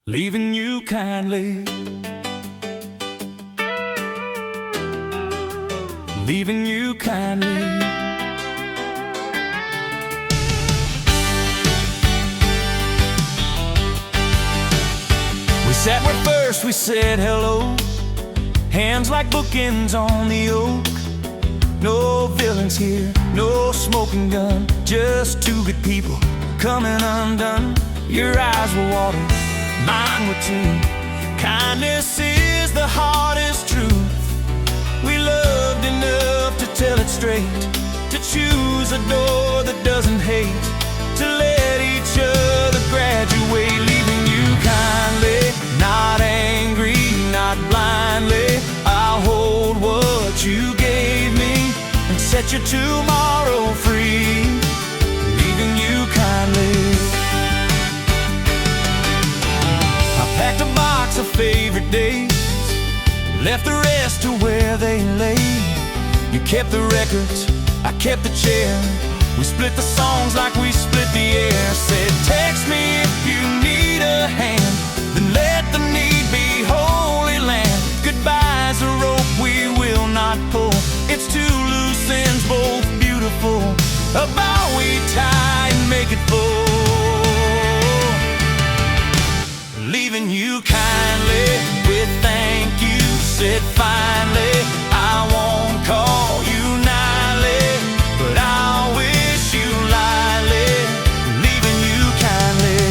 leaving you kindly, leaving you kindly. We sat where first we said hello, hands like bookends on the oak. No villains here, no smoking gun, just two good people coming undone. Your eyes were water, mine were too. Kindness is the hardest truth. We loved enough to tell it straight, to choose a door that doesn't hate, to let each other graduate, leaving you kindly, not angry, not blindly. I'll hold what you gave me and set your tomorrow free, leaving you kindly. I packed a box of favorite days, left the rest to where they lay. You kept the records, I kept the chair. We split the songs like we split the air. Said text me if you need a hand, then let the need be holy land. Goodbye's a rope we will not pull, it's two loose ends both beautiful. A bow we tie and make it full, leaving you kindly with thank you said finally. I won't call you nightly, but I'll wish you lightly, leaving you kindly.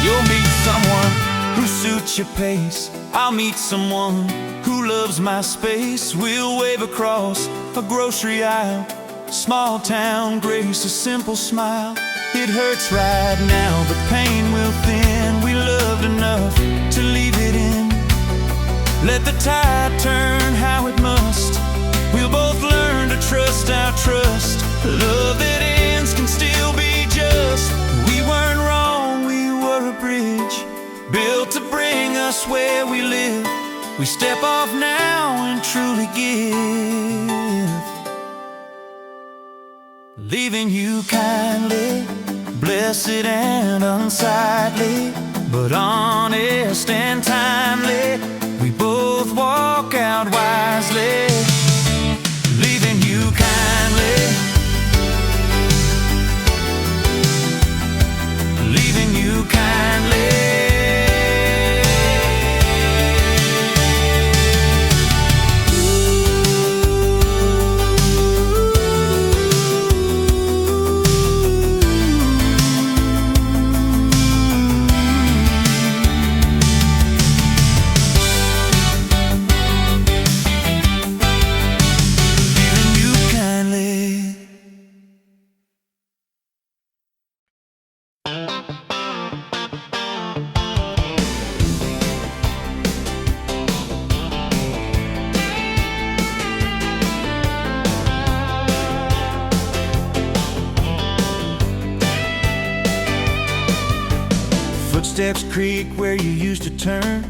You'll meet someone who suits your pace, I'll meet someone who loves my space. We'll wave across a grocery aisle, small town grace, a simple smile. It hurts right now, but pain will thin. We loved enough to leave it in. Let the tide turn how it must. We'll both learn to trust our trust. Love that ends can still be just. We weren't wrong, we were a bridge built to bring us where we live. We step off now and truly give, leaving you kindly, blessed and unsightly, but honest and timely. We both walk out wisely, leaving you kindly, leaving you kindly. Footsteps creak where you used to turn,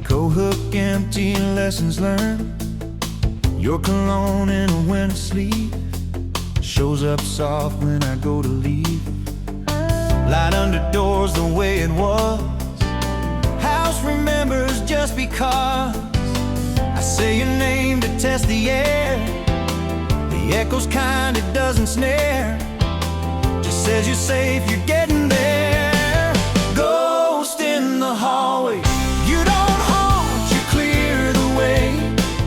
co-hook empty, lessons learned. Your cologne in a winter sleeve shows up soft when I go to leave. Light under doors the way it was, house remembers just because I say your name to test the air. The echo's kind, it doesn't snare, just says you're safe, you're getting there. Ghost in the hallway, you don't haunt, you clear the way.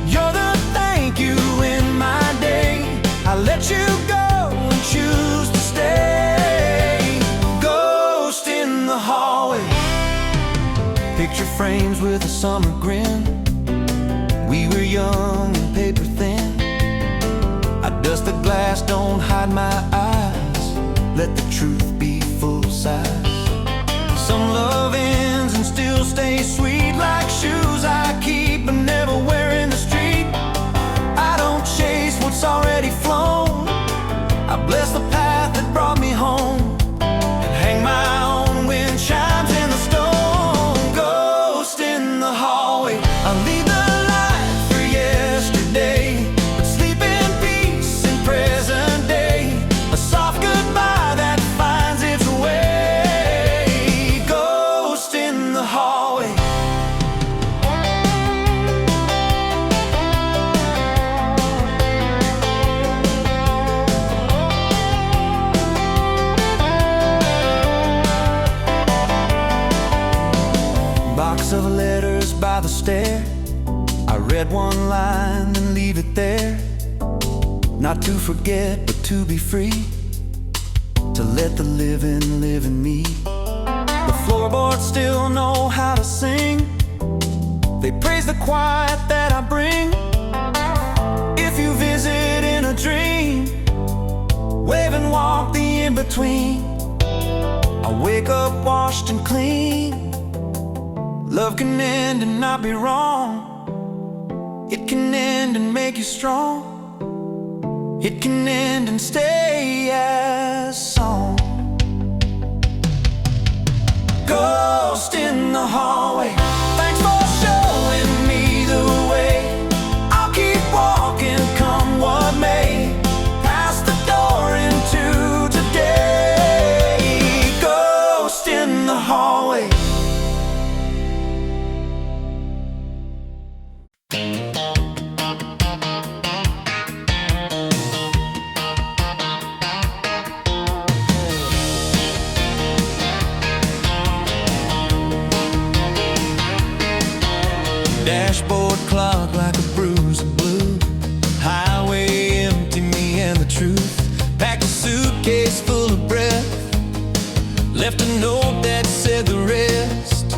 You're the thank you in my day. I let you go and choose to stay. Ghost in the hallway, picture frames with a summer grin. We were young and paper thin. I dust the glass, don't hide my eyes, let the truth be full size. Some love ends and still stays sweet, like shoes I keep but never wear in the street. I don't chase what's already flown, I bless the path that brought me home, and hang my own wind chimes in the stone. Ghost in the I leave the light for yesterday, but sleep in peace in present day. A soft goodbye that finds its way. Ghost in the hallway. Box of letters by the stair. I read one line and leave it there. Not to forget, but to be free, to let the living live in me. The floorboards still know how to sing. They praise the quiet that I bring. If you visit in a dream, wave and walk the in-between. I wake up washed and clean. Love can end and not be wrong. It can end and make you strong. It can end and stay as song. Ghost in the hallway. Thanks for showing me the way. I'll keep walking, come what may. Past the door into today. Ghost in the hallway. Dashboard clock like a bruise of blue. Highway empty, me and the truth. Packed a suitcase full of breath. Left a note that said the rest.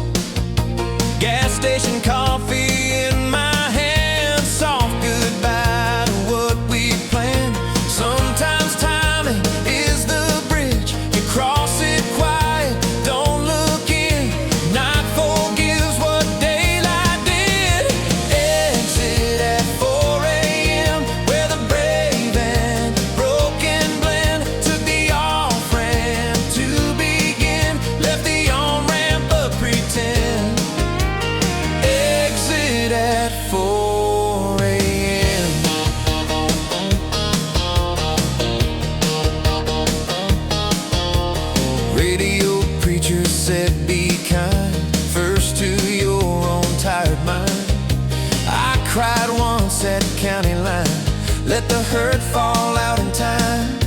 Gas station coffee in my hand. Soft goodbye to what we planned. Sometimes timing is the bridge. You cross it quiet, don't look in. Night forgives what daylight did. Exit at 4 a.m. where the brave and broken blend. Took the off-ramp to begin. Left the on-ramp up pretend. Exit at 4 a.m. Radio preacher said be kind, first to your own tired mind. I cried once at county line, let the hurt fall out in time.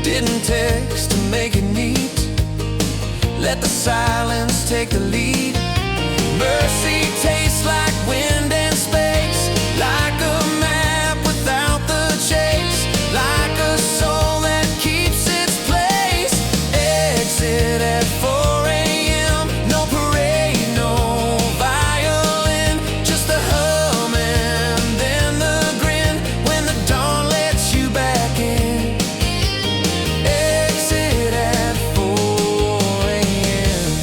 Didn't text to make it neat, let the silence take the lead. Mercy tastes like wind and space, like a map without the chase, like a soul that keeps its place. Exit at 4 a.m. No parade, no violin, just the hum and then the grin when the dawn lets you back in. Exit at 4 a.m.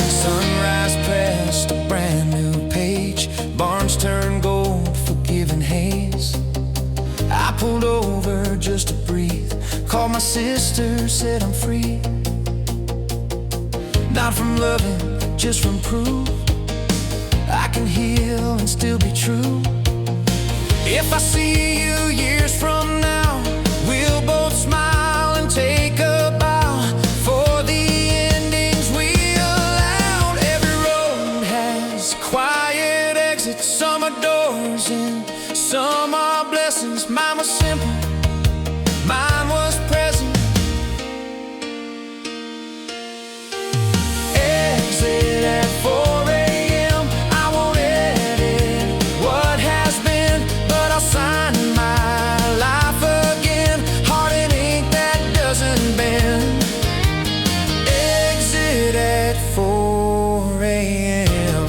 Sunrise pressed a brand new page. Barns turn gold, forgiven haze. I pulled over just to breathe. Called my sister, said I'm free. Not from loving, just from proof I can heal and still be true. If I see you years from now, we'll both smile and take a bow for the endings we allowed. Every road has quiet exits. Some are doors and some are blessings. Mine was simple, mine was present. Exit at 4 a.m. I won't edit what has been, but I'll sign my life again. Heart and ink that doesn't bend. Exit at 4 a.m.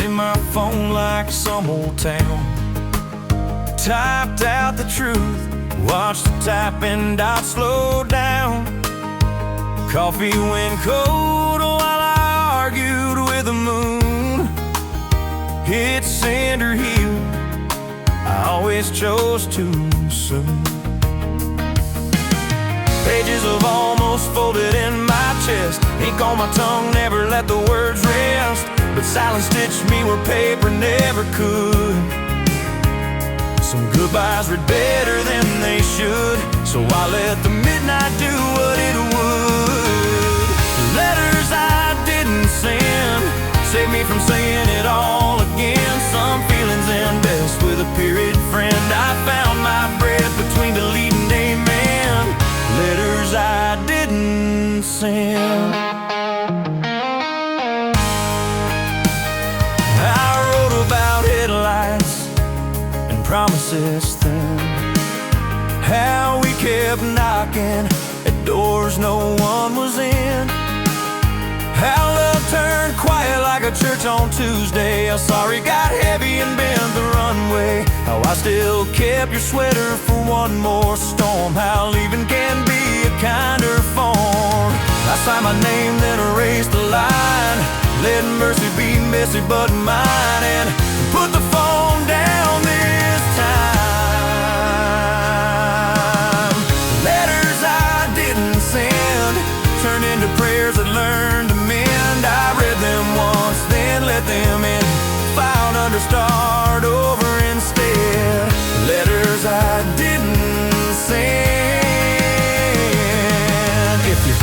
in my phone like some old town. Typed out the truth, watched the typing dot slow down. Coffee went cold while I argued with the moon. Hit send or heal, I always chose too soon. Pages of almost folded in my chest, ink on my tongue, never let the words rest. But silence stitched me where paper never could. Some goodbyes read better than they should, so I let the midnight do what it would. Letters I didn't send saved me from saying it all again. Some feelings end best with a period friend. I found my breath between deleting amen. Letters I didn't send. I wrote about headlights and promises then, how we kept knocking at doors no one was in, how love turned quiet like a church on Tuesday, how sorry got heavy and bent the runway, how I still kept your sweater for one more storm, how leaving can be a kinder form. I signed my name then erased the line, let mercy be messy but mine, and put the phone down this time. Letters I didn't send turned into prayers that learned to mend. I read them once, then let them in, filed under start over instead. Letters I didn't send. If you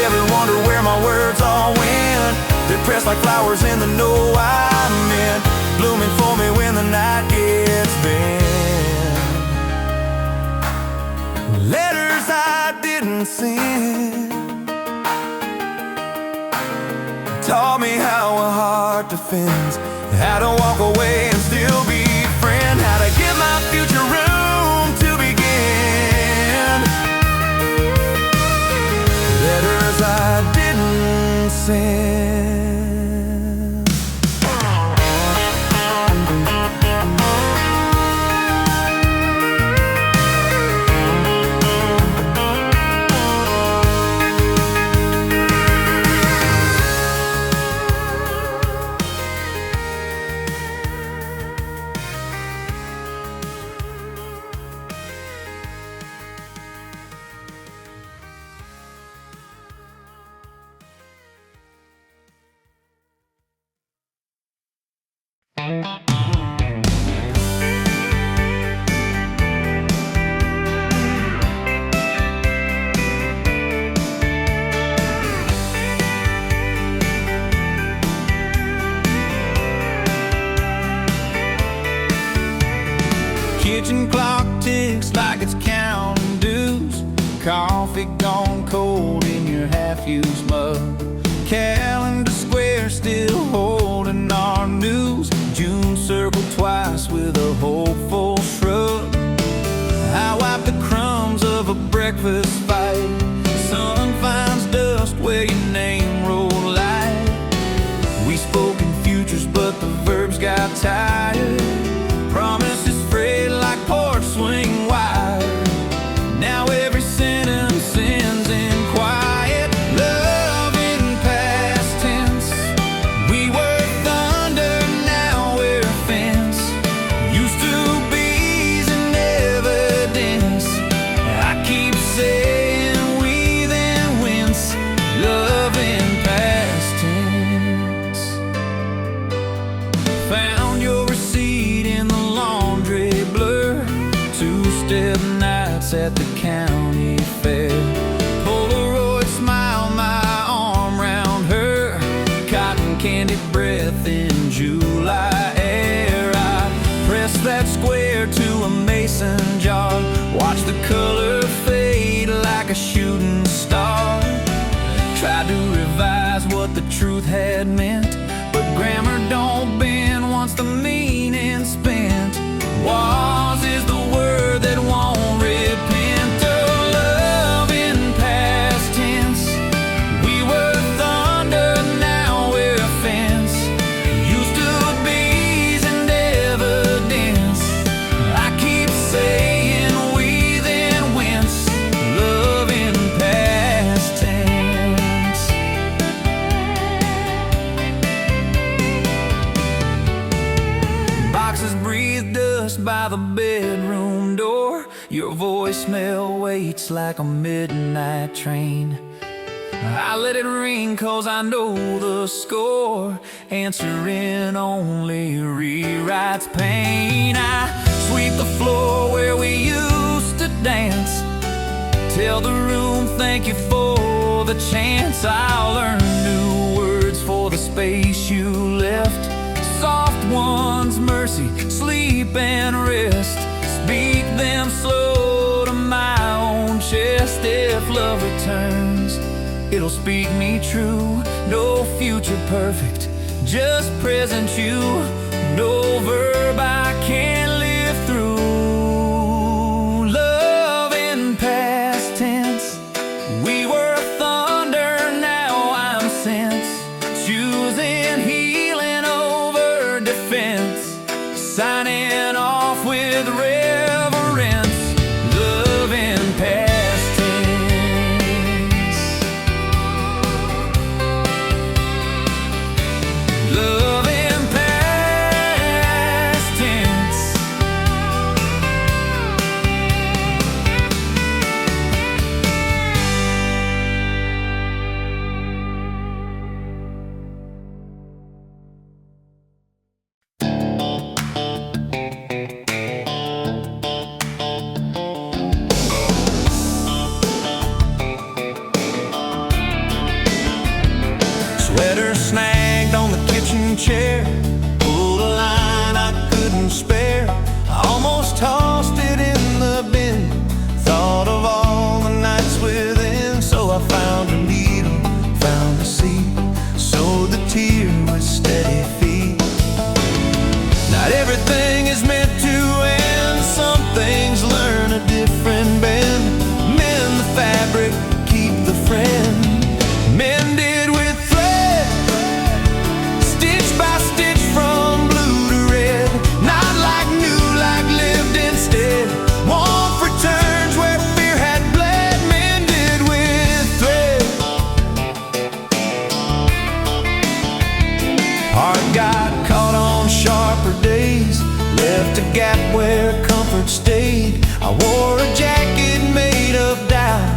ever wonder where my words all went, they're pressed like flowers in the know I meant, blooming for me when the night gets bent. Letters I didn't send taught me how a heart defends, how to walk away and still be friend, how to give my future room to begin. Letters I didn't send. Kitchen clock ticks like it's counting dues. Coffee gone cold in your half-used mug. Calendar square still holding our news. June circled twice with a hopeful shrug. I wipe the crumbs of a breakfast fight. Sun finds dust where your name rolled light. We spoke in futures but the verbs got tired. Promises frayed like porch swing wire. Now every sentence ends in quiet. Love in past tense. We were thunder, now we're fence. Used to be's in evidence. I keep saying we then wince. Love in past tense. Found your receipt in the laundry blur. Two-step nights at the county fair. Polaroid smile, my arm round her. Cotton candy breath in July air. I press that square to a mason jar. Watch the color fade like a shooting star. Tried to revise what the truth had meant, but grammar don't bend once the meaning's spent. Was is the word that won't repent. Oh, voicemail waits like a midnight train. I let it ring 'cause I know the score. Answering only rewrites pain. I sweep the floor where we used to dance. Tell the room thank you for the chance. I'll learn new words for the space you left. Soft ones, mercy, sleep and rest. Speak them slow to my own chest. If love returns, it'll speak me true. No future perfect, just present you. No verb I can't live through. Love in past tense. We were thunder, now I'm sense. Choosing healing over defense. Signing off with reverence. Love in past tense. Love in past tense. Sweater snagged on the kitchen chair. Pulled a line I couldn't spare. I almost tossed it in the bin. Thought of all the nights within. So I found a needle, found a seed. Sowed the tear with steady feet. Not everything is meant to end. Some things learn a different bend. Mend the fabric, keep the friend. Mended with thread, stitch by stitch from blue to red. Not like new, like lived instead. Want returns where fear had bled. Mended with thread. Heart got caught on sharper days. Left a gap where comfort stayed. I wore a jacket made of doubt.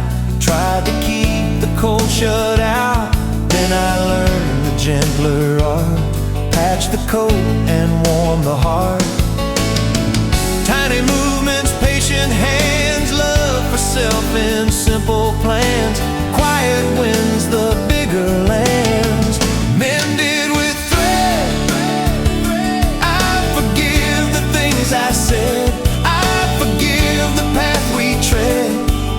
Tried to keep the cold shut out. Then I learned the gentler art. Patch the coat and warm the heart. Tiny movements, patient hands. Love for self in simple plans. Quiet wins the bigger lands. Mended with thread. I forgive the things I said. I forgive the path we tread.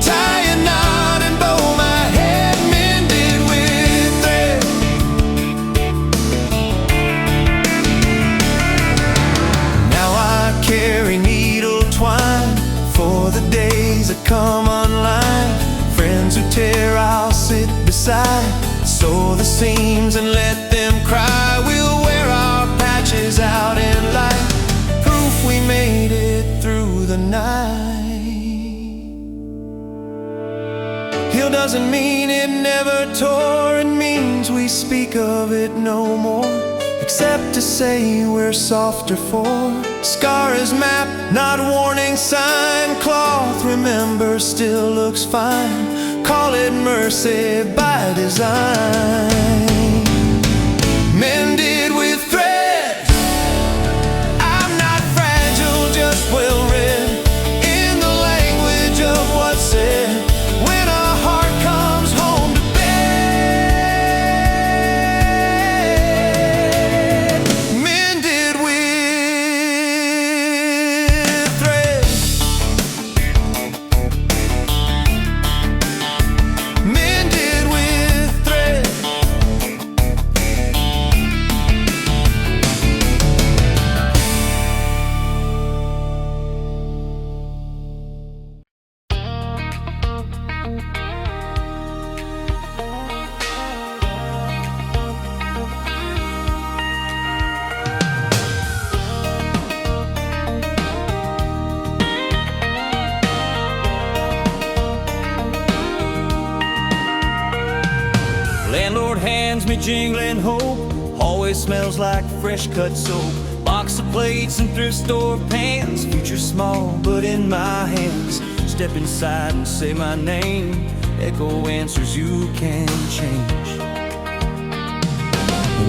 Tie a knot and bow my head. Mended with thread. Now I carry needle twine for the days that come online. Friends who tear, I'll sit beside. Sew the seams and let them cry. We'll wear our patches out in light. Proof we made it through the night. Heal doesn't mean it never tore. It means we speak of it no more. Except to say we're softer for. Scar is map, not warning sign. Cloth, remember, still looks fine. Call it mercy by design. Mended with thread. I'm not fragile, just well read. In the language of what's said. When a heart comes home to bed. Mended with thread. Mended with thread. Landlord hands me jingling hope. Always smells like fresh cut soap. Box of plates and thrift store pans. Future small but in my hands. step inside and say my name. Echo answers you can change.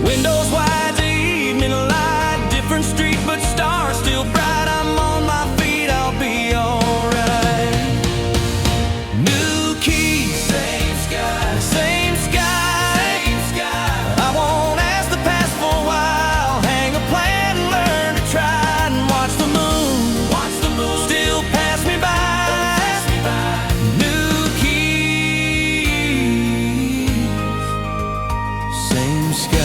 Windows wide, the evening light, different street but stars still bright. I'm on my feet, I'll be alright. New key, same sky, same sky, same sky. I won't ask the past for a while. Hang a plan and learn to try and watch the moon still pass me by. New keys, same sky.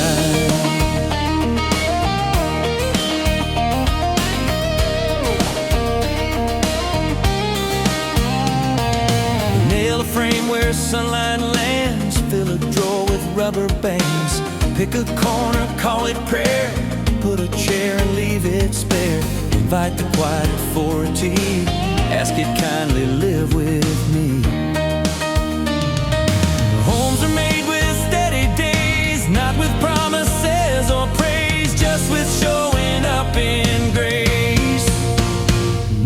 Nail a frame where sunlight lands, fill a drawer with rubber bands. Pick a corner, call it prayer. Put a chair and leave it spare. Invite the quiet for a tea. Ask it kindly, live with me. Homes are made with steady days, not with promises or praise, just with showing up in grace.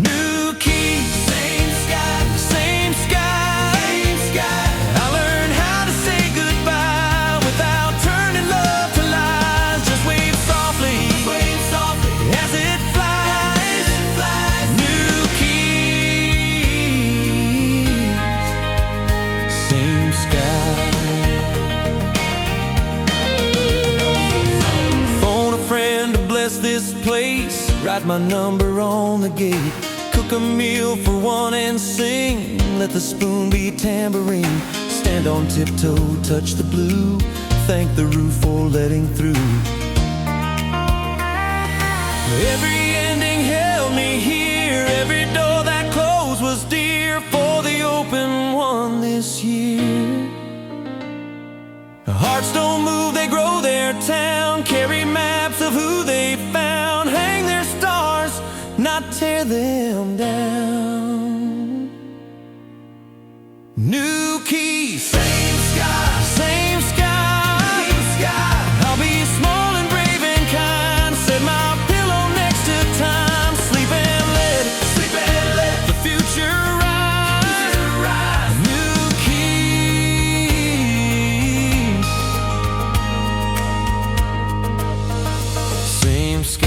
New key, same sky, same sky, same sky. I learned how to say goodbye without turning love to lies. Just wave softly as it flies. New keys, same sky. Phone a friend to bless this place. Write my number on the gate. Cook a meal for one and sing. Let the spoon be tambourine. Stand on tiptoe, touch the blue. Thank the roof for letting through. Every ending held me here. Every door that closed was dear. For the open one this year. Hearts don't move, they grow their town. Carry maps of who they found. Hang their stars, not tear them down. New key, same sky, same sky, same sky. I'll be small and brave and kind. Set my pillow next to time. Sleep and let the future rise. New keys, same sky.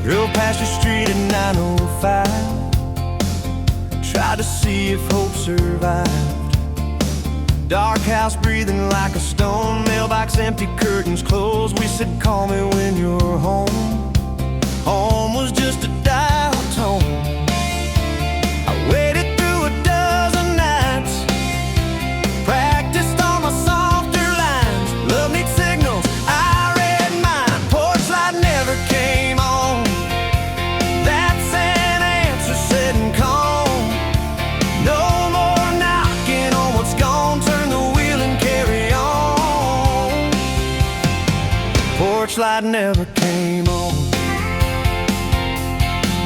Drove past your street at 9:05. Tried to see if hope survived. Dark house breathing like a stone. Mailbox empty, curtains closed. We said call me when you're home. Home was just a dial tone. I waited through a dozen nights. Practiced on my softer lines. Love needs signals, I read mine. Porch light never came on. That's an answer set in calm. No more knocking on what's gone. Turn the wheel and carry on. Porch light never came on.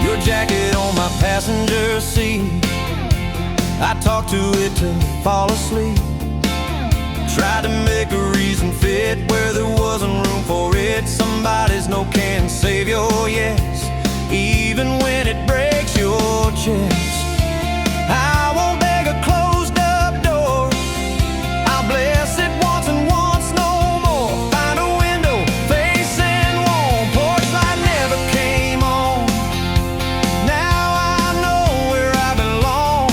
Your jacket on my passenger seat. I talked to it to fall asleep. Tried to make a reason fit where there wasn't room for it. Somebody's no can save your yes, even when it breaks your chest. I won't beg a closed up door. I'll bless it once and once no more. Find a window facing warm. Porch light never came on. Now I know where I belong,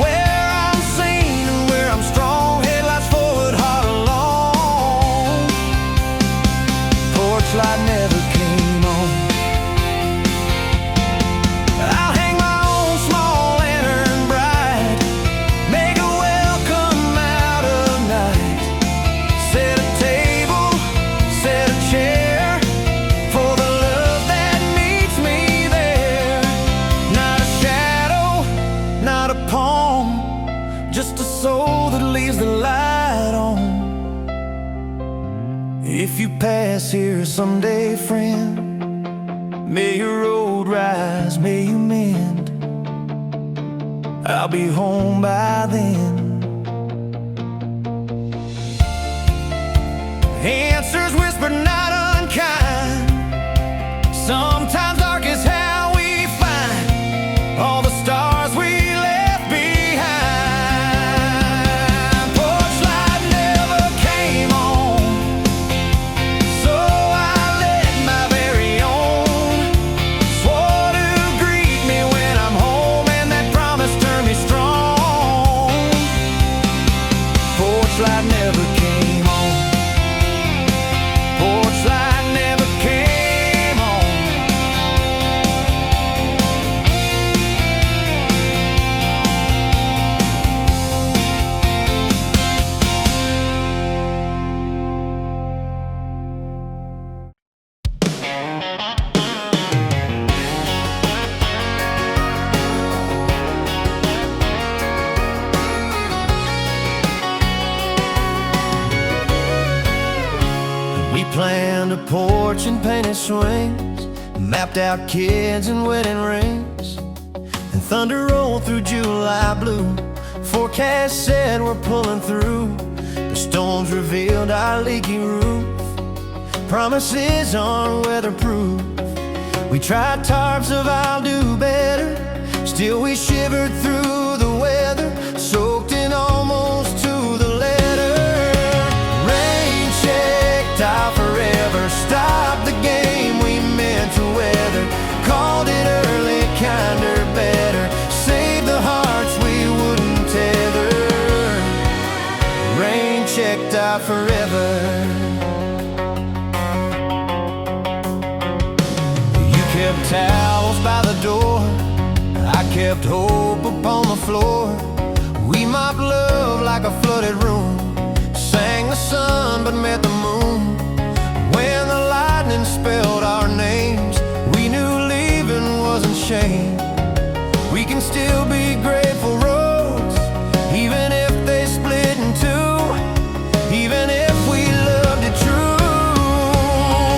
where I'm seen and where I'm strong. Headlights forward, heart along. Porch light never came on. I'll hang my own small lantern bright. Make a welcome out of night. Set a table, set a pass here someday, friend. May your road rise, may you mend. I'll be home by then. Answers whispered, not unkind. Sometimes dark is how we find all the stars we left behind. Porch light never came on, so I lit my very own. Swore to greet me when I'm home, and that promise turned me strong. Porch light never came on. Porch light never came on. We planned a porch and painted swings, mapped out kids and wedding rings, and thunder rolled through July blue. Forecast said we're pulling through. The storms revealed our leaky roof. Promises aren't weatherproof. We tried tarps of I'll do better. Still we shivered through the weather, soaked in almost to the letter. Rain checked out forever, stopped the game we meant to weather. Called it early, kinder, better. Saved the hearts we wouldn't tether. Rain checked out forever. You kept towels by the door, I kept hope upon the floor. We mopped love like a flooded room, sang the sun but met the moon. When the lightning spelled our names, we knew leaving wasn't shame. We can still be grateful roads, even if they split in two, even if we loved it true.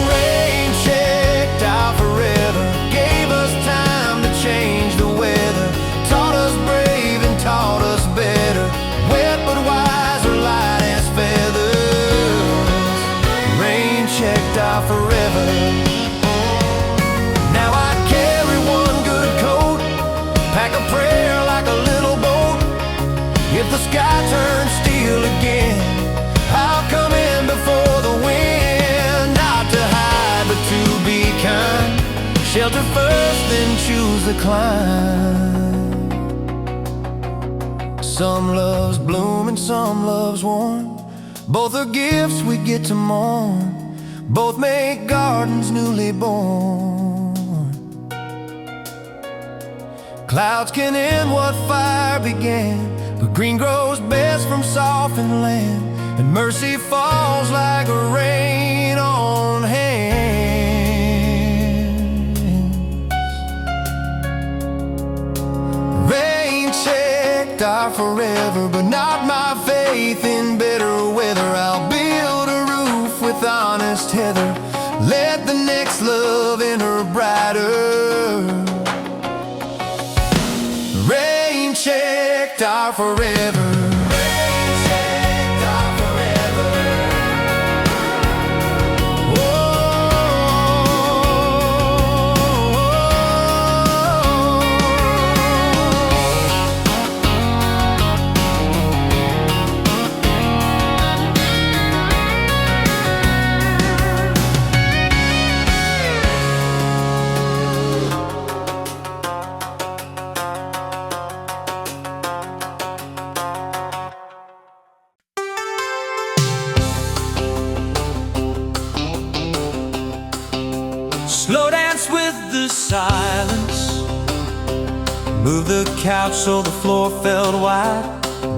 Rain checked out forever, gave us time to change the weather. Taught us brave and taught us better. Wet but wiser, light as feathers. Rain checked out forever. Now I carry one good coat, pack a prayer like a little boat. If the sky turns steel again, I'll come in before the wind. Not to hide but to be kind, shelter first then choose the climb. Some love's bloom and some love's warm, both are gifts we get to mourn. Both make gardens newly born. Clouds can end what fire began, but green grows best from softened land, and mercy falls like rain on hands. Rain checked our forever, but not my faith in better weather. I'll build a roof with honest heather, let the next love enter brighter. Rain checked our forever. Rain checked our forever. Slow dance with the silence, move the couch so the floor felt wide.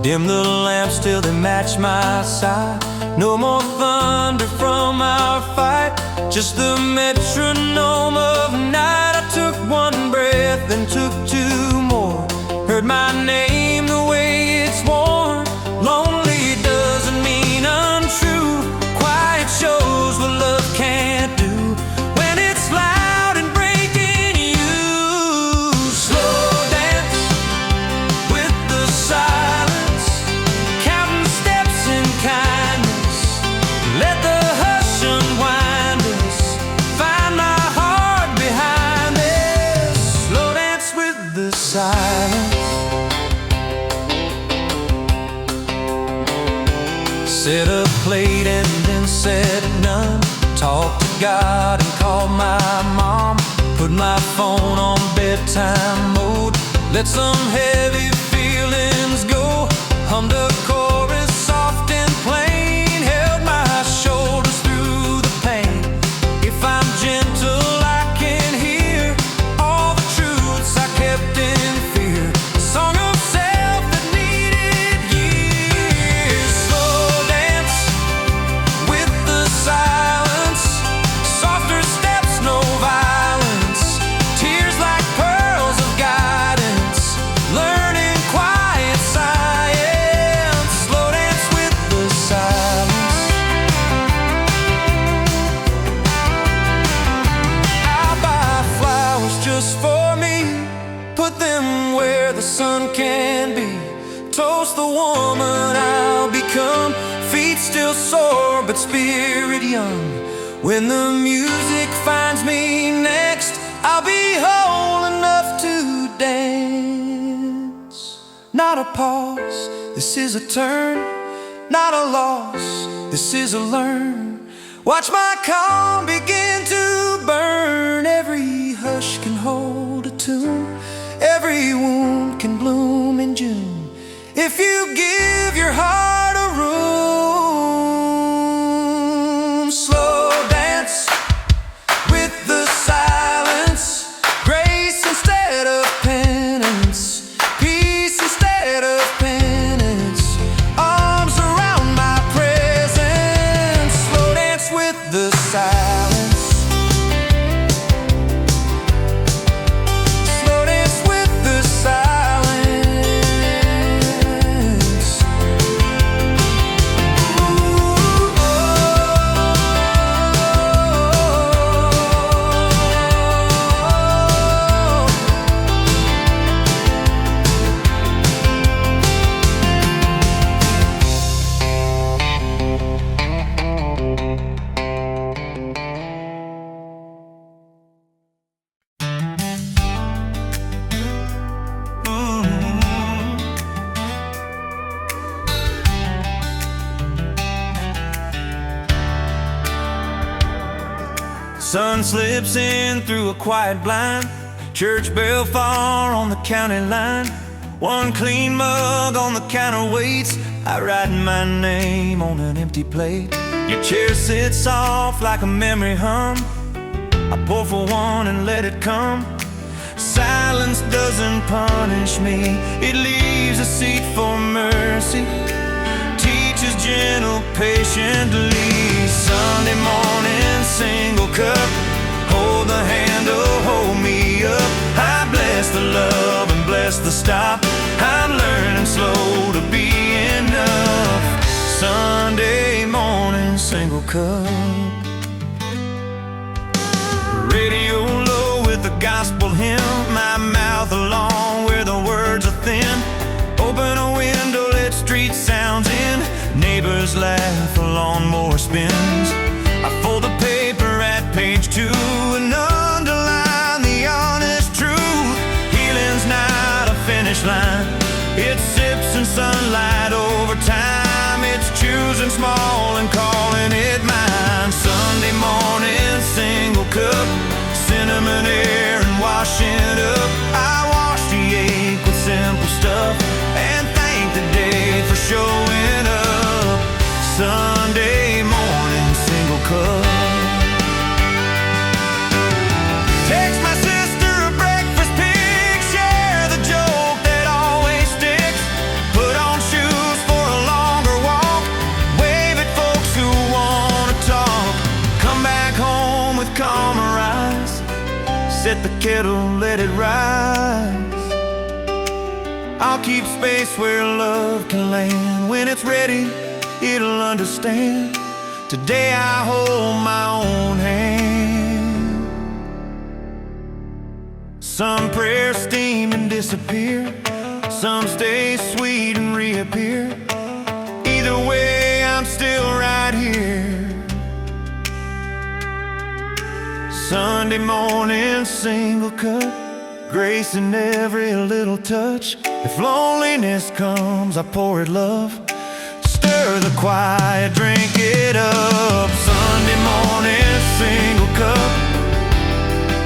Dim the lamps till they match my side. No more thunder from our fight, just the metronome of night. I took one breath, then took two more. Heard my name the way it's worn. Lonely doesn't mean untrue. Quiet shows what love God and called my mom. Put my phone on bedtime mode. Let some heavy feelings go. Hummed a chorus soft and plain. Held my shoulders through the pain. If I'm gentle, I can hear all the truths I kept in fear. A song of self that needed years. Slow dance with the silence. Softer steps, no violence. Tears like pearls of guidance. Learning quiet science. Slow dance with the silence. I buy flowers just for me. Put them where the sun can be. Toast the woman I'll become. Feet still sore but spirit young. When the music finds me next, I'll be whole enough to dance. Not a pause, this is a turn. Not a loss, this is a learn. Watch my calm begin to burn. Every hush can hold a tune. Every wound can bloom in June. If you give your heart a room. Slow dance with the silence. Grace instead of penance. Peace instead of penance. Arms around my presence. Slow dance with the silence. Slow dance with the silence. Ooh, oh. Sun slips in through a quiet blind. Church bell far on the county line. One clean mug on the counter waits. I write my name on an empty plate. Your chair sits soft like a memory hum. I pour for one and let it come. Silence doesn't punish me. It leaves a seat for mercy. Teaches gentle, patiently. Sunday morning, single cup. Hold the handle, hold me up. I bless the love and bless the stop. I'm learning slow to be enough. Sunday morning, single cup. Radio low with the gospel hymn. My mouth along where the words are thin. Open a window, let street sounds in. Neighbors laugh, a lawnmower spins. I fold the paper at page 2 and underline the honest truth. Healing's not a finish line. It sips in sunlight over time. It's choosing small and calling it mine. Sunday morning, single cup. Cinnamon air and washing up. I wash the ache with simple stuff and thank the day for showing up. Sunday morning, single cup. Text my sister a breakfast pic. Share the joke that always sticks. Put on shoes for a longer walk. Wave at folks who wanna talk. Come back home with calmer eyes. Set the kettle, let it rise. I'll keep space where love can land. When it's ready, it'll understand. Today I hold my own hand. Some prayers steam and disappear. Some stay sweet and reappear. Either way, I'm still right here. Sunday morning, single cup. Grace in every little touch. If loneliness comes, I pour it love. Stir the quiet, drink it up. Sunday morning, single cup.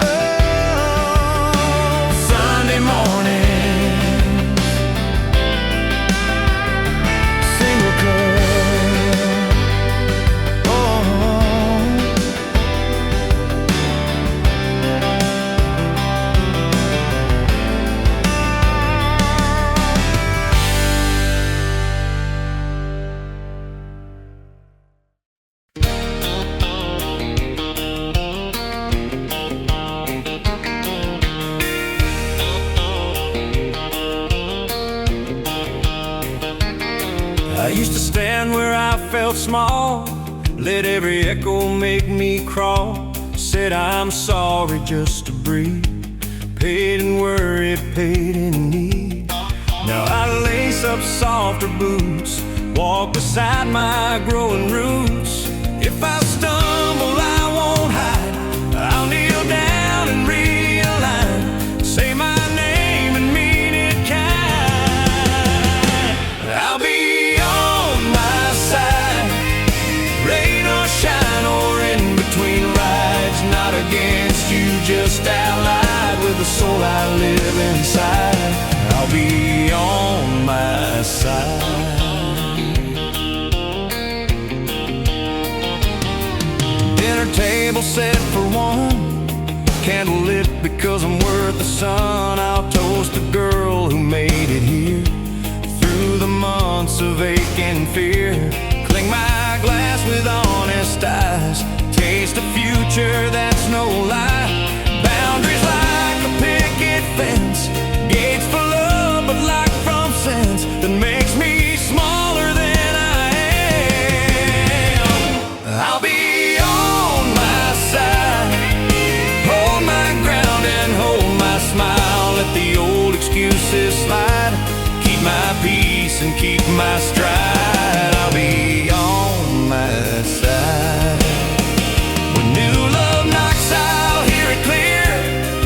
Oh, Sunday morning, single cup. Oh. I used to stand where I felt small, let every echo make me crawl. Said I'm sorry just to breathe, paid in worry, paid in need. Now I lace up softer boots, walk beside my growing roots. If I stumble, I won't hide, I'll kneel down and realign, say my name and mean it kind. I'll be just allied with the soul I live inside. I'll be on my side. Dinner table set for one, candle lit because I'm worth the sun. I'll toast the girl who made it here through the months of ache and fear. Cling my glass with honest eyes, taste a future that's no lie. Boundaries like a picket fence, gates for love but locked from sense, that makes me smaller than I am. I'll be on my side, hold my ground and hold my smile. Let the old excuses slide, keep my peace and keep my stride. I'll be on my side. When new love knocks, I'll hear it clear,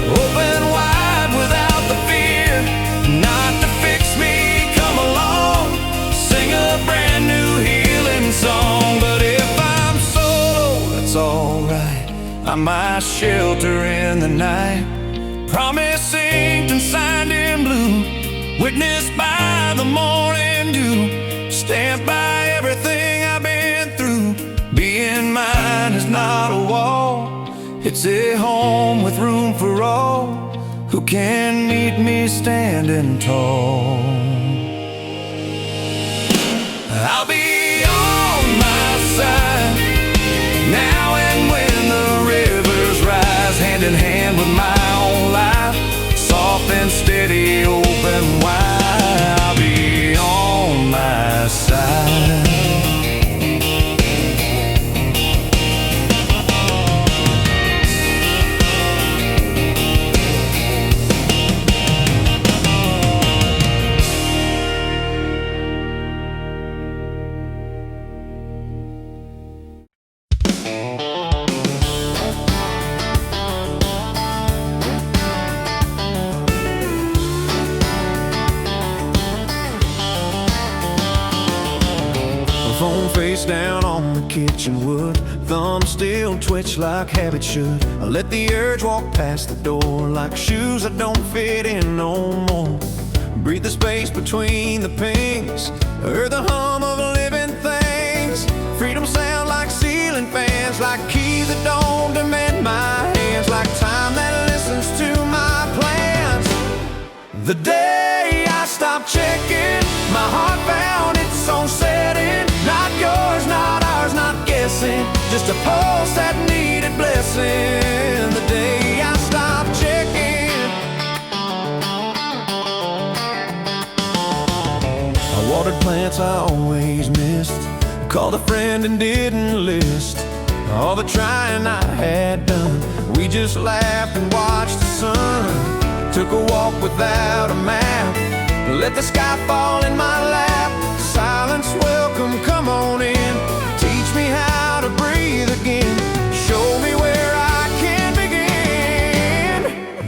open wide without the fear. Not to fix me, come along, sing a brand new healing song. But if I'm solo, that's alright, I'm my shelter in the night. Promise inked and signed in blue, witnessed by the morning dew, stamped by everything I've been through. Being mine is not a wall, it's a home with room for all who can meet me standing tall. I'll be on my side, now and when the rivers rise, hand in hand with my own life, soft and steady, open wide. I'll be on my side. Phone face down on the kitchen wood, thumbs still twitch like habit should. I let the urge walk past the door like shoes that don't fit in no more. Breathe the space between the pings, heard the hum of living things. Freedom sound like ceiling fans, like keys that don't demand my hands, like time that listens to my plans. The day I stopped checking, my heart found its own setting. Not yours, not ours, not guessing, just a pulse that needed blessing. The day I stopped checking. I watered plants I always missed, called a friend and didn't list all the trying I had done. We just laughed and watched the sun, took a walk without a map, let the sky fall in my lap. Silence welcome, come on in, teach me how to breathe again, show me where I can begin.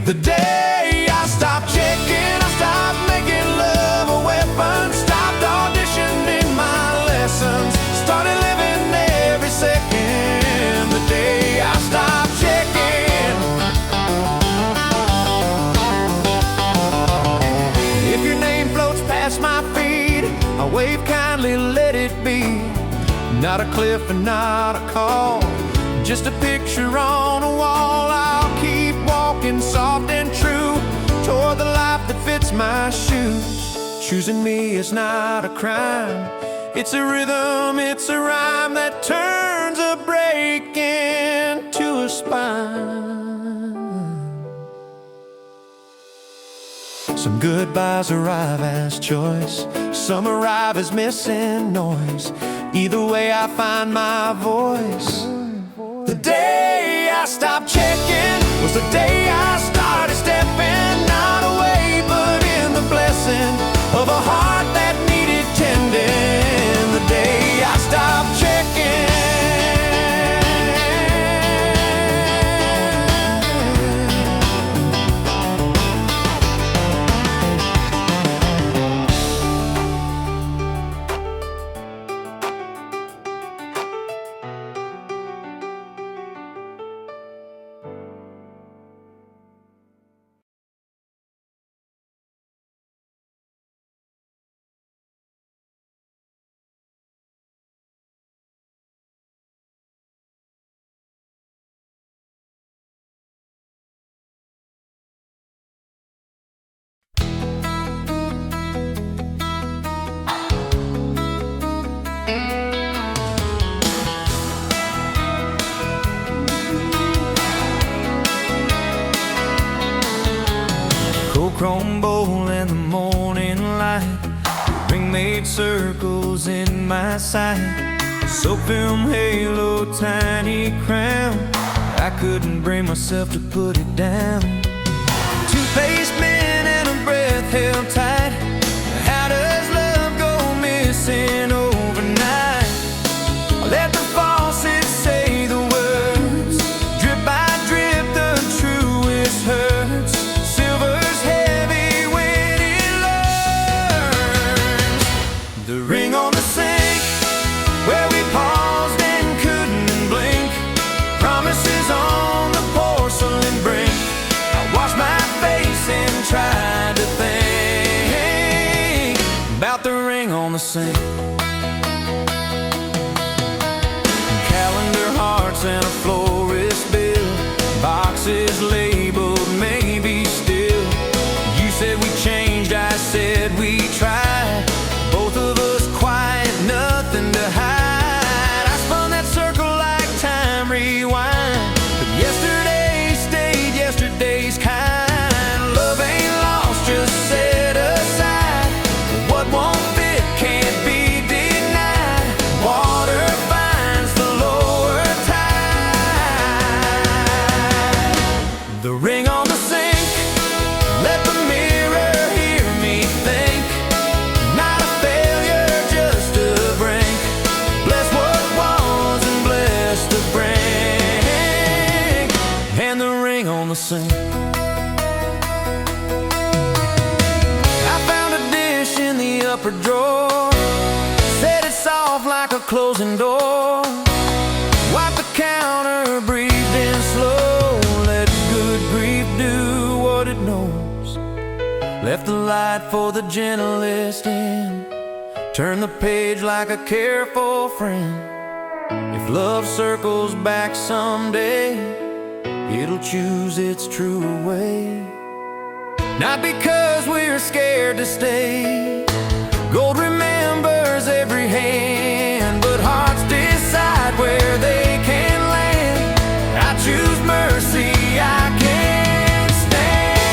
The day I stopped checking, I stopped making love a weapon, stopped auditioning my lessons, started living every second. The day I stopped prefer not a call, just a picture on a wall. I'll keep walking soft and true toward the life that fits my shoes. Choosing me is not a crime. It's a rhythm, it's a rhyme that turns a break into a spine. Some goodbyes arrive as choice, some arrive as missing noise. Either way I find my voice. The day I stopped checking was the day I started stepping, not away but in the blessing of a heart that needed tending. The day I stopped checking. Chrome bowl and the morning light, the ring made circles in my sight. Soap film halo, tiny crown, I couldn't bring myself to put it down. Toothpaste mint and a breath held tight. How does love go missing overnight? I let the faucet say the words, drip by drip the truest hurts. Silver's heavy when it learns. The ring on the sink, where we paused and couldn't blink. Promises on the porcelain brink. I washed my face and tried to think about the ring on the sink. Calendar hearts and a florist bill, boxes labeled maybe still. You said we changed, I said we tried. Both of us quiet, nothing to hide. I spun that circle like time rewind, but yesterday stayed yesterday's kind. Love ain't lost, just set aside. What won't fit can't be denied. Water finds the lower tide. The ring on the sink, let the mirror hear me think. Not a failure, just a brink. Bless what was and bless the brink. And the ring on the sink. I found a dish in the upper drawer, set it soft like a closing door. Wiped the counter, breathed in slow, let good grief do what it knows. Left the light for the gentlest end, turn the page like a careful friend. If love circles back someday, it'll choose its true way. Not because we're scared to stay. Gold remembers every hand, but hearts decide where they can land. I choose mercy, I can't stand.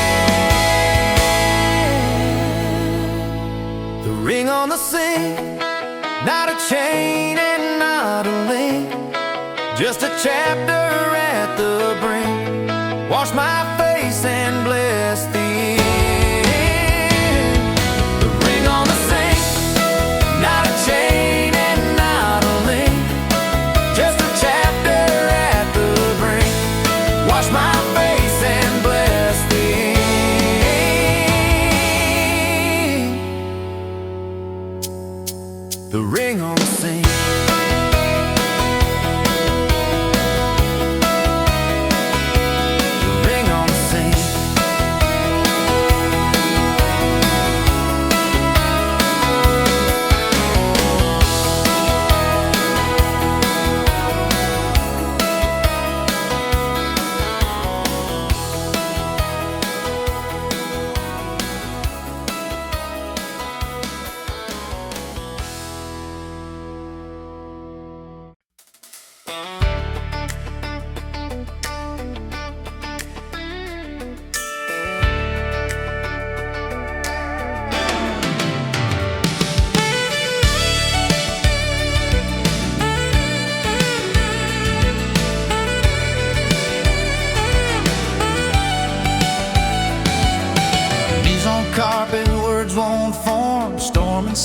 The ring on the sink, not a chain and not a link, just a chapter at the brink. Wash my face and bless the end. The ring on the sink, not a chain and not a link, just a chapter at the brink. Wash my face and bless the end. The ring on the sink.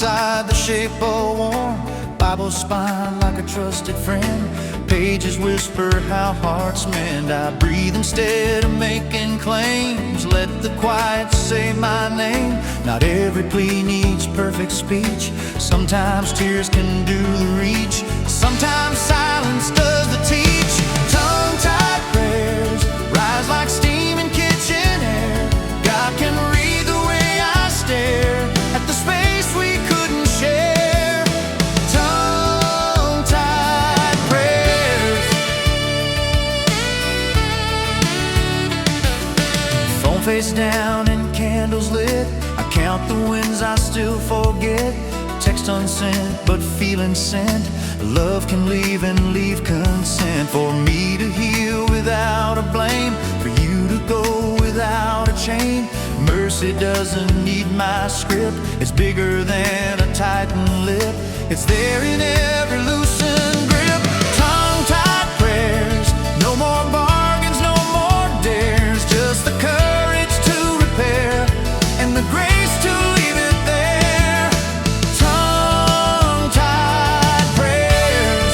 inside the shape of warm Bible spine like a trusted friend. Pages whisper how hearts mend. I breathe instead of making claims. Let the quiet say my name. Not every plea needs perfect speech. Sometimes tears can do the reach. Sometimes silence does the teach. Tongue-tied prayers rise like steam in kitchen air. God can read the way I stare at the space we couldn't share. Tongue-tied prayers. Phone face down and candles lit. I count the wins I still forget. Text unsent but feeling sent. Love can leave and leave consent. For me to heal without a blame, for you to go without a chain. Mercy doesn't need my script. It's bigger than a tightened lip. It's there in every loosened grip. Tongue-tied prayers, no more bargains, no more dares. Just the courage to repair and the grace to leave it there. Tongue-tied prayers.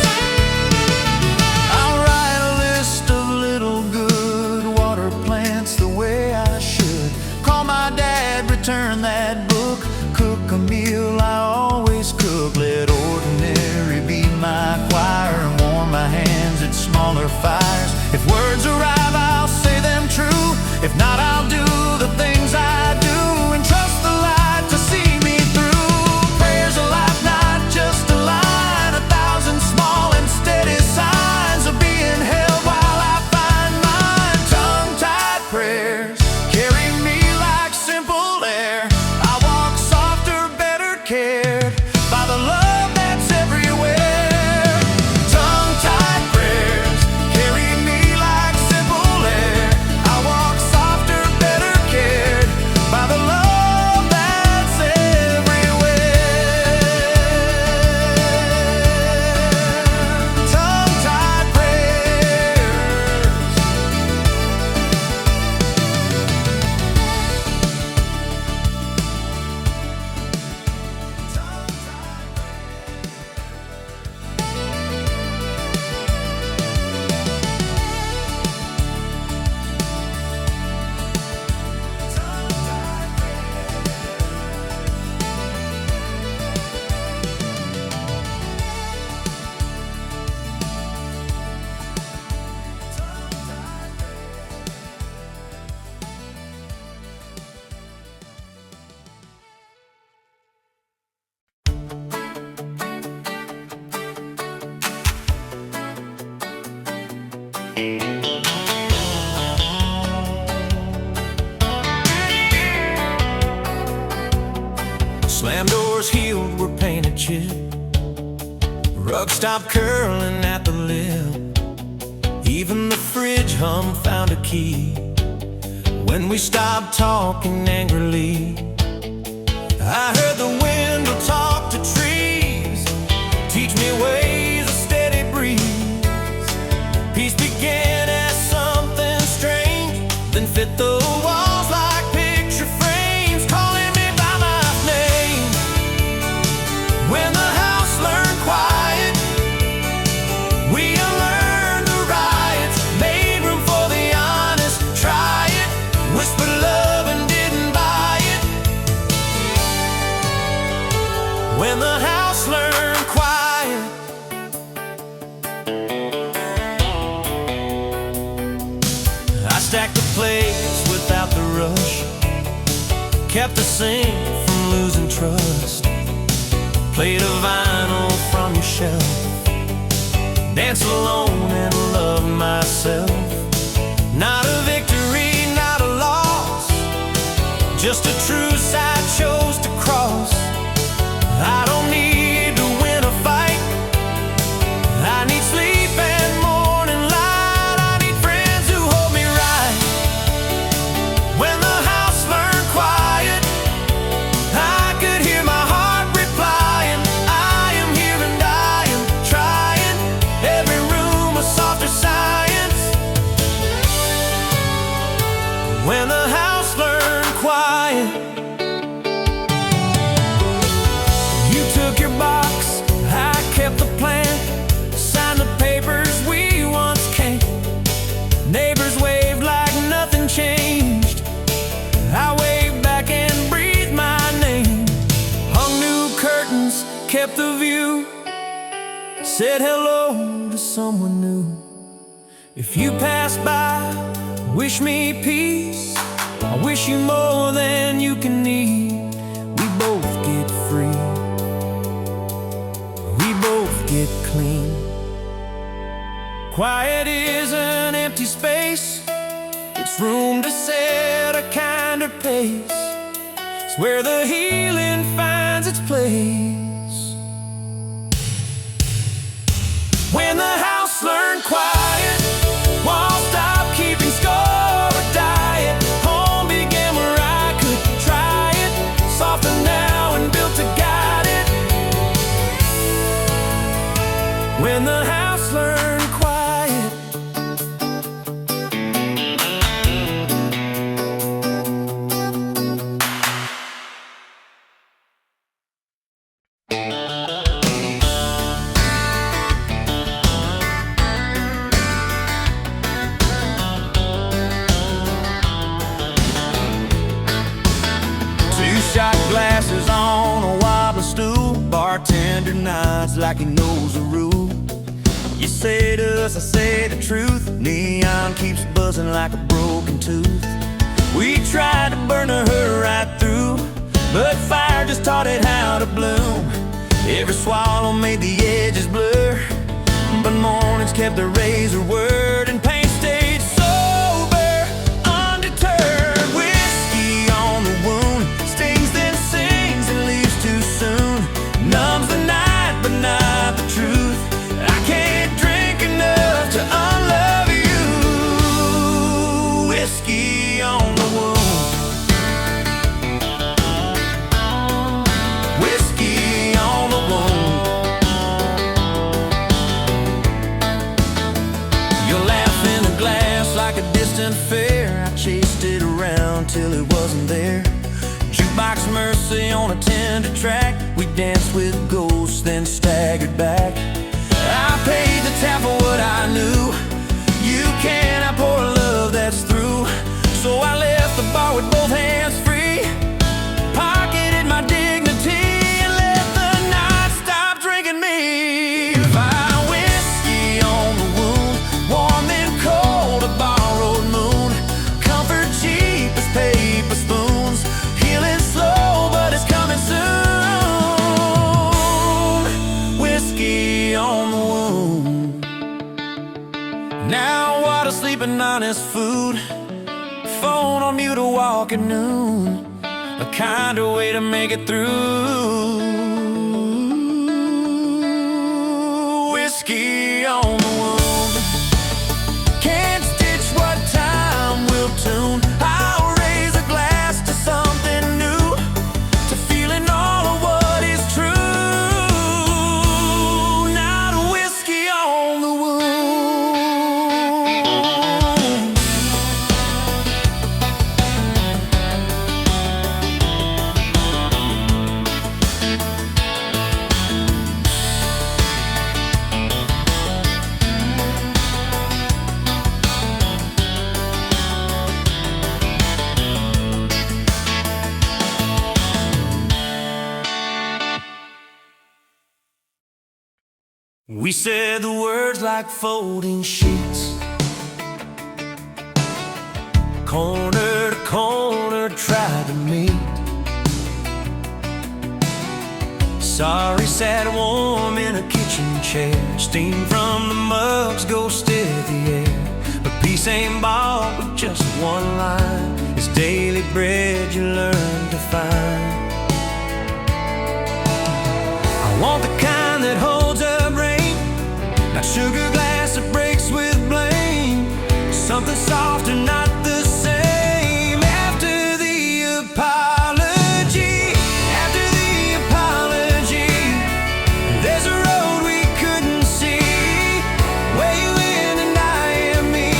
I'll write a list of little good, water plants the way I should. Call my dad, return that book. Cook a meal I always cook. Let ordinary be my choir and warm my hands at smaller fires. If words arrive, I'll say them true. If not, I'll do the things I do and trust the light to see me through. Prayers of life, not just a line. 1,000 small and steady signs of being held while I find mine. Tongue-tied prayers carry me like simple air. I walk softer, better cared by the love that's everywhere. Tongue-tied prayers carry me like simple air. I walk softer, better cared by the love that's everywhere. Tongue-tied prayers. Slam doors healed were painted chip. Rug stopped curling at the lip. Even the fridge hum found a key. When we stopped talking angrily, I heard the wind will talk to trees, teach me ways of steady breeze. Peace began as something strange, then fit the walls like picture frames, calling me by my name. When the house learned quiet, we unlearned the riots, made room for the honest, try it, whispered love and didn't buy it. When the house learned quiet, I stacked the plates without the rush, kept the sink from losing trust, played a vinyl from your shelf, danced alone and loved myself. Not a victory, not a loss, just a truce I chose to cross. I don't need to win a fight, I need sleep and morning light. I need friends who hold me right. When the house learned quiet, I could hear my heart replying, I am here and I am trying. Every room a softer science. When the house learned quiet, said hello to someone new. If you pass by, wish me peace. I wish you more than you can need. We both get free, we both get clean. Quiet is an empty space. It's room to set a kinder pace. It's where the healing finds its place. When the house learned quiet, walls stopped keeping score or diet. Home began where I could try it, softer now and built to guide it. When the house learned quiet. Shot glasses on a wobbly stool. Bartender nods like he knows the rule. You say to us, I say the truth. Neon keeps buzzing like a broken tooth. We tried to burn her right through, but fire just taught it how to bloom. Every swallow made the edges blur, but mornings kept the razor word, and pain stayed sober, undeterred. Whiskey on the wound, stings then sings and leaves too soon. Numbs the night but not the truth. I can't drink enough to unlove you. Whiskey on the wound, whiskey on the wound. Your laugh in a glass like a distant fare. I chased it around till it wasn't there. Jukebox Mercy on a tender track. We danced with ghosts then staggered back. I paid the tab for what I knew. You cannot pour a love that's through. So I left the bar with both hands free, pocketed my dignity, and let the night stop drinking me. Fire whiskey on the wound, warm then cold, a borrowed moon. Comfort cheap as paper spoons, healing slow but it's coming soon. Whiskey on the wound. Now what a sleeping honest food. Phone on mute, a walk at noon. A kinder way to make it through. Whiskey on the wound. Can't stitch what time will tune. I'll raise a glass to something new, to feeling all of what is true. Not a whiskey on the wound. We said the words like folding sheets, corner to corner tried to meet. Sorry sat warm in a kitchen chair, steam from the mugs ghosted the air. But peace ain't bought with just one line. It's daily bread you learn to find. I want the kind that holds up rain, not sugar glass that breaks with blame. Something softer, not the same. After the apology, after the apology, there's a road we couldn't see, where you in and I am me.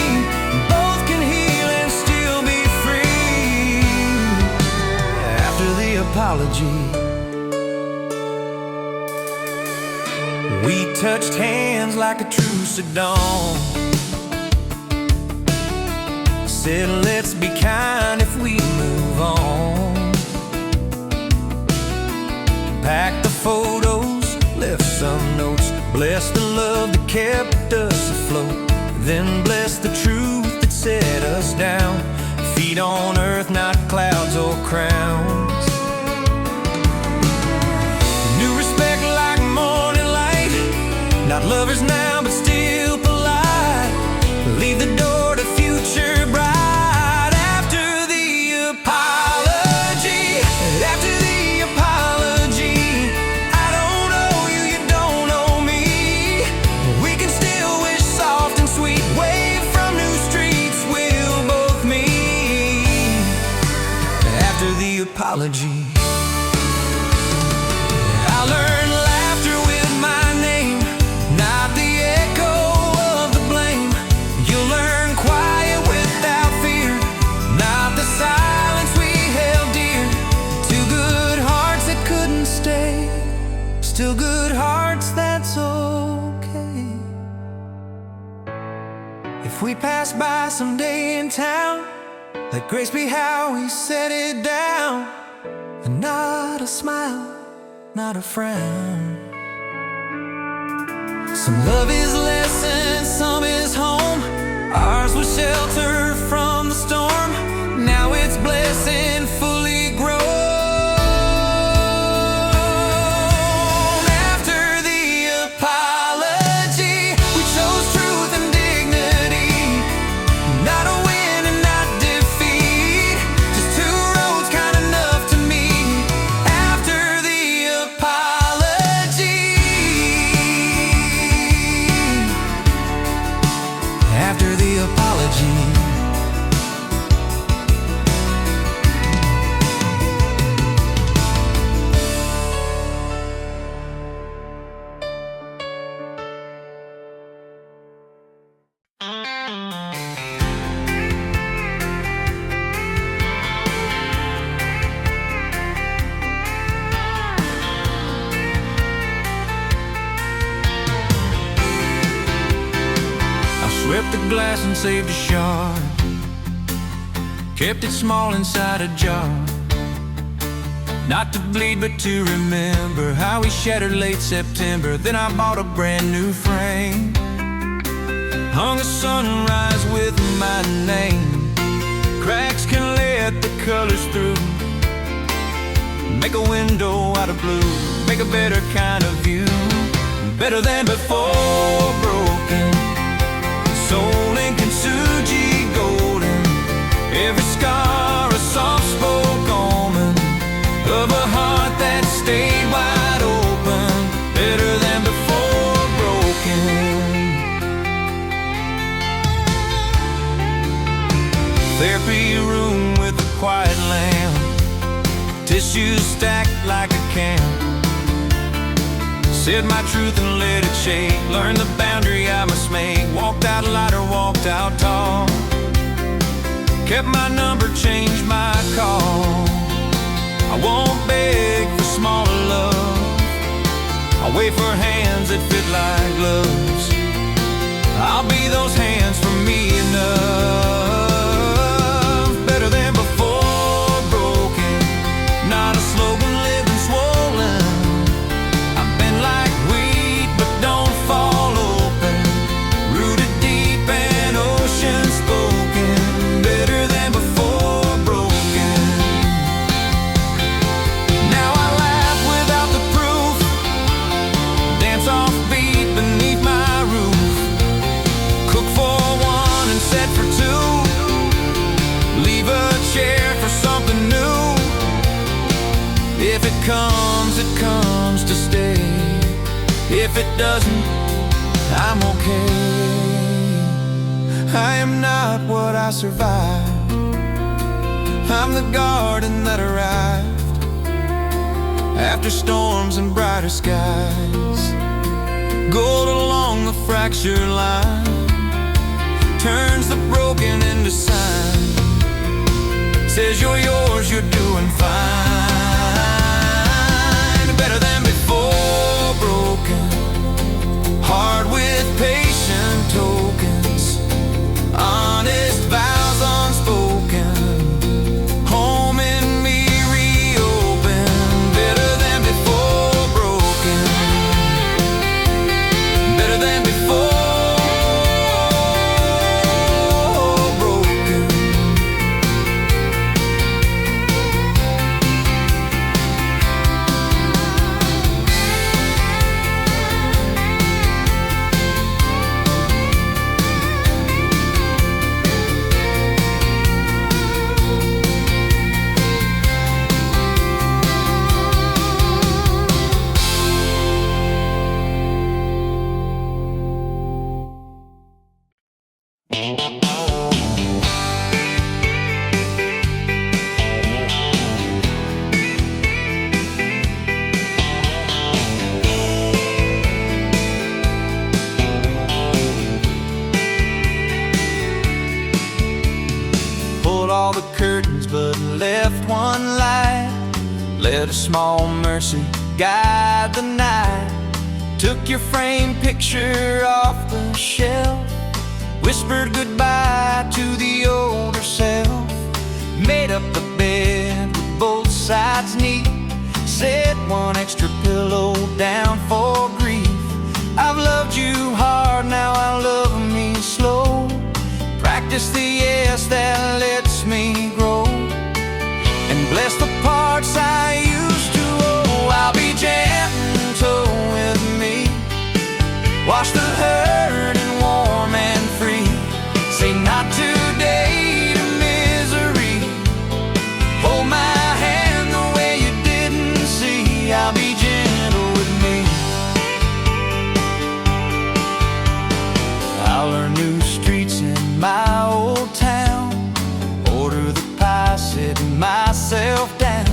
Both can heal and still be free. After the apology, we touched hands like a truce at dawn. Said let's be kind if we move on. Packed the photos, left some notes, Bless the love that kept us afloat, then bless the truth that set us down. Feet on earth, not clouds or crowns. New respect like morning light, not lovers now but still polite. Leave the door to future bright. After the apology, after the apology, I don't owe you, you don't owe me. We can still wish soft and sweet, wave from new streets we'll both meet. After the apology, I learned laughter with my name, not the echo of the blame. You'll learn quiet without fear, not the silence we held dear. Two good hearts that couldn't stay, still good hearts, that's okay. If we pass by someday in town, let grace be how we set it down. And not a smile, not a frown. Some love is lesson, some is home. Ours was shelter from the storm, now it's blessing fully grown. After the apology, we chose truth and dignity, not a win and not defeat, just two roads kind enough to meet. After the apology, after the apology. Swept the glass and saved a shard, kept it small inside a jar. Not to bleed but to remember how we shattered late September. Then I bought a brand new frame, hung a sunrise with my name. Cracks can let the colors through, make a window out of blue, make a better kind of view. Better than before, broken soul in kintsugi golden, every scar a soft-spoke omen of a heart that stayed wide open. Better than before, broken. Therapy room with a quiet lamp, tissues stacked like a camp. Said my truth and let it shake, learned the boundary I must make. Walked out lighter, walked out tall, kept my number, changed my call. I won't beg for smaller love, I'll wait for hands that fit like gloves. I'll be those hands for me enough. Better than before, broken, not a slogan living swollen. Like wheat, but don't fall open, rooted deep and ocean spoken. Better than before, broken. Now I laugh without the proof, dance off beat beneath my roof, cook for one and set for two, leave a chair for something new. If it comes to stay. If it doesn't, I'm okay. I am not what I survived, I'm the garden that arrived after storms and brighter skies. Gold along the fractured line turns the broken into sign. Says you're yours, you're doing fine. Better than before, broken, hard with patient tokens, honest vows unspoken, home in me reopened. Better than before, broken. all the curtains but left one light. Let a small mercy guide the night. Took your framed picture off the shelf, whispered goodbye to the older self. Made up the bed with both sides neat, set one extra pillow down for grief. I've loved you hard, now I love me slow. Practice the yes that lets me grow, and bless the parts I used to owe. I'll be gentle with me, wash the hurt and warm and free. Say not today to misery, hold my hand the way you didn't see. I'll be gentle with me. I'll learn new streets in my old town, order the pie, sit myself down.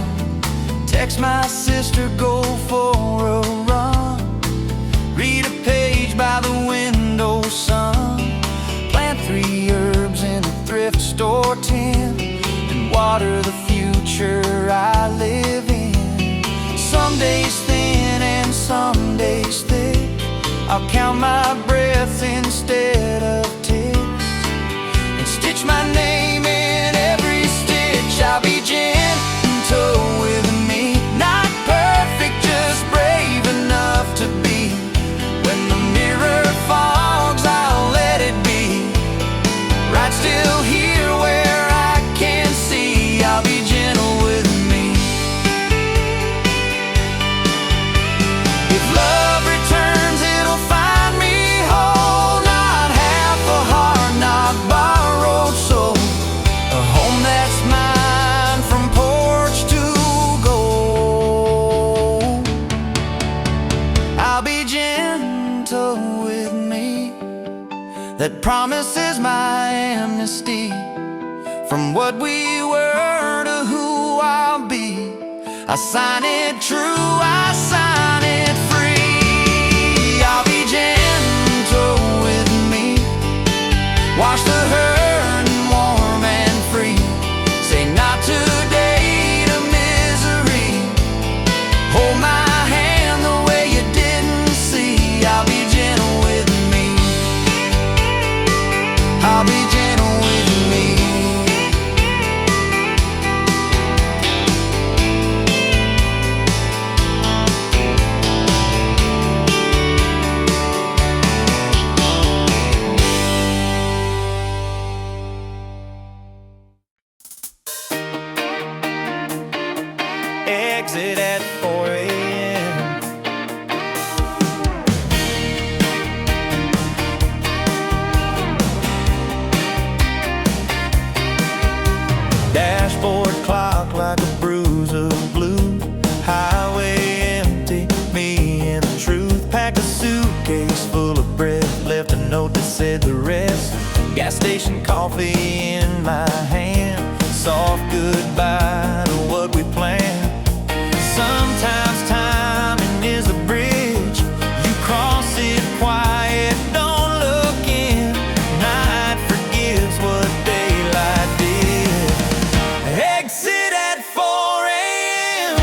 Text my sister, go for a run, read a page by the window sun. Plant 3 herbs in a thrift store tin, and water the future I live in. Some days thin and some days thick, I'll count my breath instead of ticks, and stitch my name in every stitch. I'll be gentle with me, not perfect, just brave enough to be. When the mirror fogs, I'll let it be, right still here where I can see. I'll be gentle with me. If love returns, it'll find me whole, not half a heart, not borrowed soul. A home that's mine from porch to goal. I'll be gentle with me, that promises my amnesty from what we were to who I'll be. I sign it true, I sign it free. I'll be gentle with me, wash the hurt and warm and free. Say not today to misery, hold my hand the way you didn't see. I'll be gentle with me, I'll be gentle with me. Exit at 4 a.m. Dashboard clock like a bruise of blue. Highway empty, me and the truth. Packed a suitcase full of bread, left a note that said the rest. Gas station coffee in my hand, soft goodbye to what we planned. Sometimes timing is a bridge, you cross it quiet, don't look in. Night forgives what daylight did. Exit at 4 a.m.,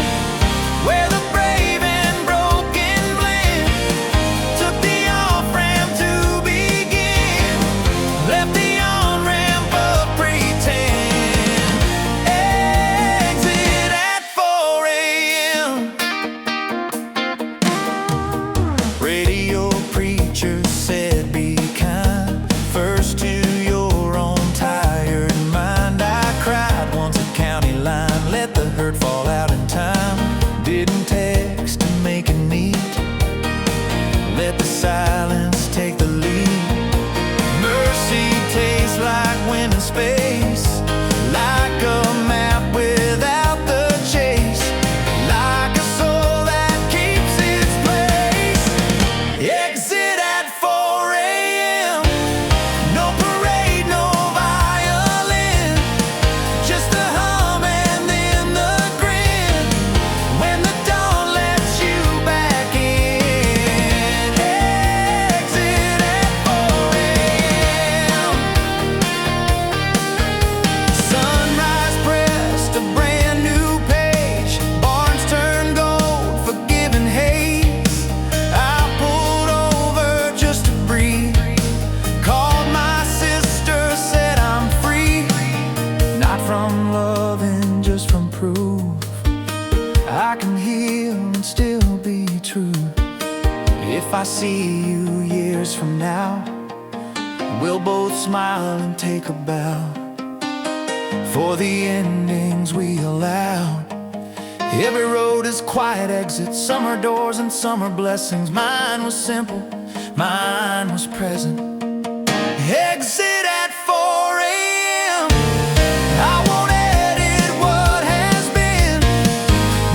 where the brave and broken blend. Took the off-ramp to begin, left the on-ramp of pretend. from loving, just from proof I can heal and still be true. If I see you years from now, we'll both smile and take a bow for the endings we allowed. Every road is quiet exits, some are doors and some are blessings. Mine was simple, mine was present. Exit at 4 a.m. I won't edit what has been,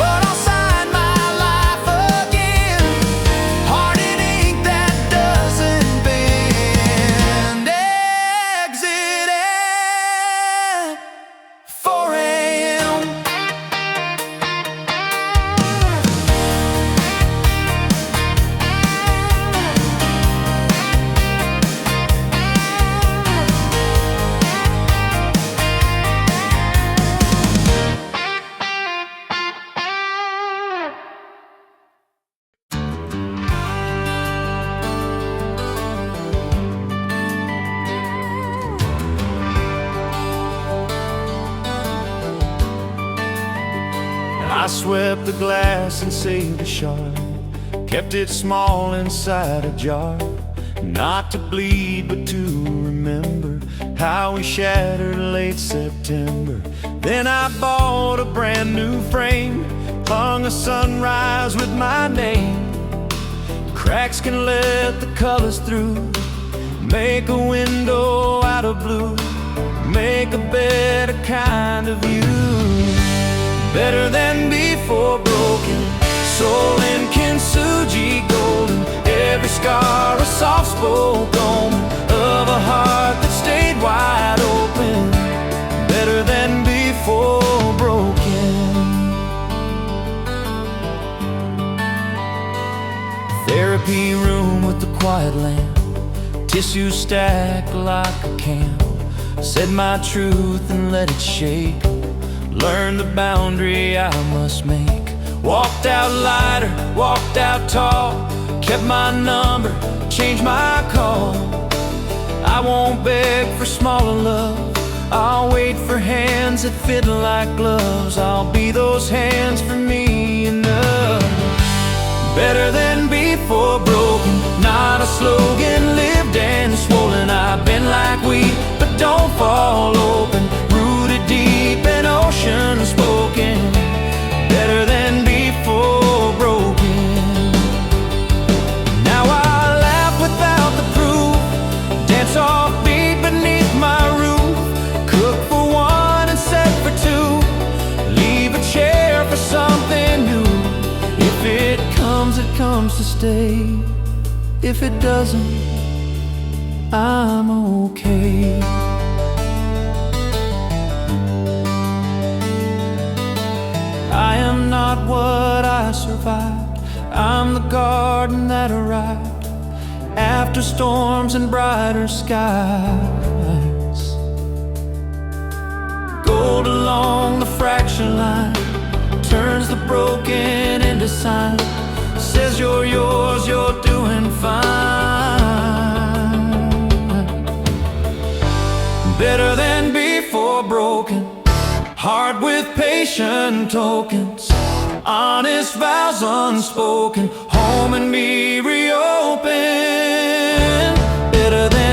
but I'll sign my life again. Heart in ink that doesn't bend. Exit at 4 a.m. I swept the glass and saved a shard, kept it small inside a jar, not to bleed but to remember how we shattered late September. Then I bought a brand new frame, hung a sunrise with my name. Cracks can let the colors through, make a window out of blue, make a better kind of view. Better than before, broken soul in kintsugi golden. Every scar a soft spoke omen of a heart that stayed wide open. Better than before, broken. Therapy room with the quiet lamp, tissue stacked like a camp. Said my truth and let it shake, learned the boundary I must make. Walked out lighter, walked out tall, kept my number, changed my call. I won't beg for smaller love, I'll wait for hands that fit like gloves. I'll be those hands for me enough. Better than before, broken, not a slogan, lived and swollen. I've been like wheat, but don't fall open, rooted deep in ocean spoken. Better than before, broken. Now I laugh without the proof, dance offbeat beneath my roof, cook for one and set for two, leave a chair for something new. If it comes to stay. If it doesn't, I'm okay. I am not what I survived, I'm the garden that arrived after storms and brighter skies. Gold along the fracture line turns the broken into sign, says you're yours, you're doing fine. Better than before, broken, heart with patient tokens, honest vows unspoken, home and me reopen. Better than